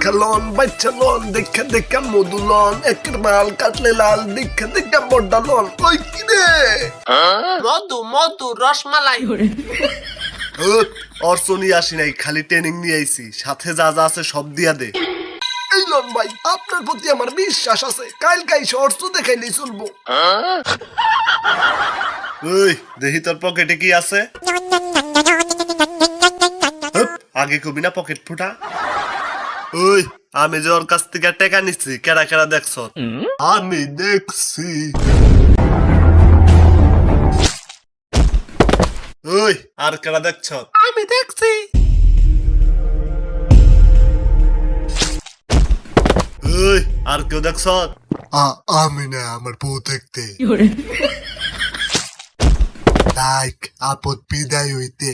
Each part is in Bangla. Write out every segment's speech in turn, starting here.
দেখা লন বাচ্চা লন দেখা দেখা মধু লন একের মাল কাটলে লাল দেখা দেখা বড্ডা লন ওই কি রে মধু মধু রসমালাই অর্চনি আসি নাই খালি ট্রেনিং নিয়ে আইছি সাথে যা যা আছে সব দিয়া দে এই লন ভাই আপনার প্রতি আমার বিশ্বাস আছে কাল কাইসে অর্থ দেখাইলেই চলবো ওই দেখি তোর পকেটে কি আছে আগে কবি না পকেট ফুটা ওই আমি যে ওর কাছ থেকে টাকা নিচ্ছি কেরা কেরা দেখছ আমি দেখছি ওই আর কেরা দেখছ আমি দেখছি ওই আর কেউ দেখছ আমি না আমার বউ দেখতে লাইক আপদ বিদায় হইতে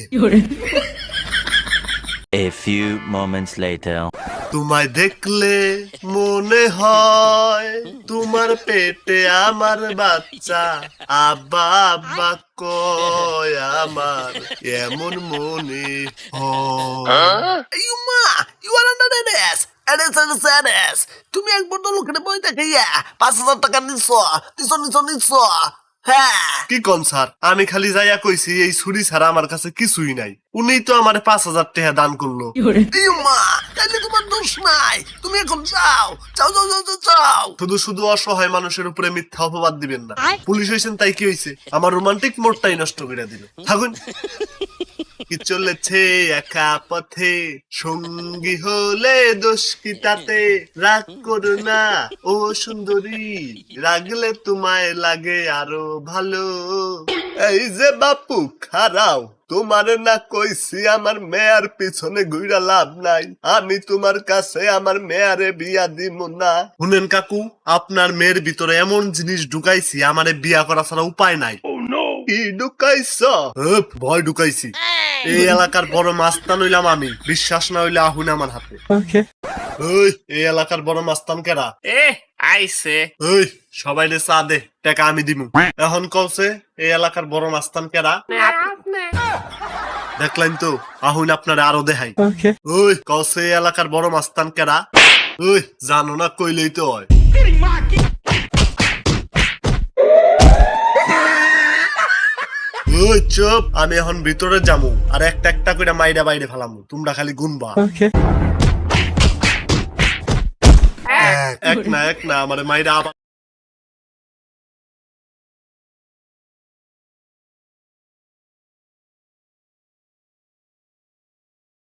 A few moments later. তোমায় দেখলে মনে হয় তোমার পেটে আমার বাচ্চা আব্বা আব্বা কয় আমার এমন মনে হয় তুমি একবার তো লোকের বই দেখাইয়া 5,000 টাকা নিচ্ছ নিচ্ছ হ্যাঁ কি কোন স্যার আমি খালি যাইয়া কইছি এই ছুরি ছাড়া আমার কাছে কিছুই নাই উনি তো আমার 5,000 টাকা দান করলো তাইলে তোমার দোষ নাই তুমি এখন যাও যাও যাও যাও যাও যাও শুধু শুধু অসহায় মানুষের উপরে মিথ্যা অপবাদ দিবেন না পুলিশ হয়েছেন তাই কি হয়েছে আমার রোমান্টিক মোডটাই নষ্ট করে দিল থাকুন কি চলেছে একা পথে সঙ্গী হলে দোষ কি তাতে রাগ করো না ও সুন্দরী রাগলে তোমায় লাগে আরো ভালো এই যে বাপু খারাও তোমার না কইছি আমার মেয়ার পিছনে ঘুরা লাভ নাই আমি তোমার কাছে আমার মেয়ারে বিয়া দিব না শুনেন কাকু আপনার মেয়ের ভিতরে এমন জিনিস ঢুকাইছি আমারে বিয়া করা ছাড়া উপায় নাই কি ঢুকাইছ ভয় ঢুকাইছি এই এলাকার বড় মাস্তান হইলাম আমি বিশ্বাস না হইলে আহুন আমার হাতে ওই এই এলাকার বড় মাস্তান কেরা আইছে ওই সবাই রে চা দে টাকা আমি দিমু এখন কলছে এই এলাকার বড় মাস্তান কেরা দেখলেন তো আহুন আপনারে আরো দেখাই ওই কলছে এই এলাকার বড় মাস্তান কেরা ওই জানো না কইলেই তো হয় ওই চুপ আমি এখন ভিতরে যামু আর একটা একটা করে মাইরা বাইরে ফেলামু তোমরা খালি গুনবা এক না আমার মাইরা আবার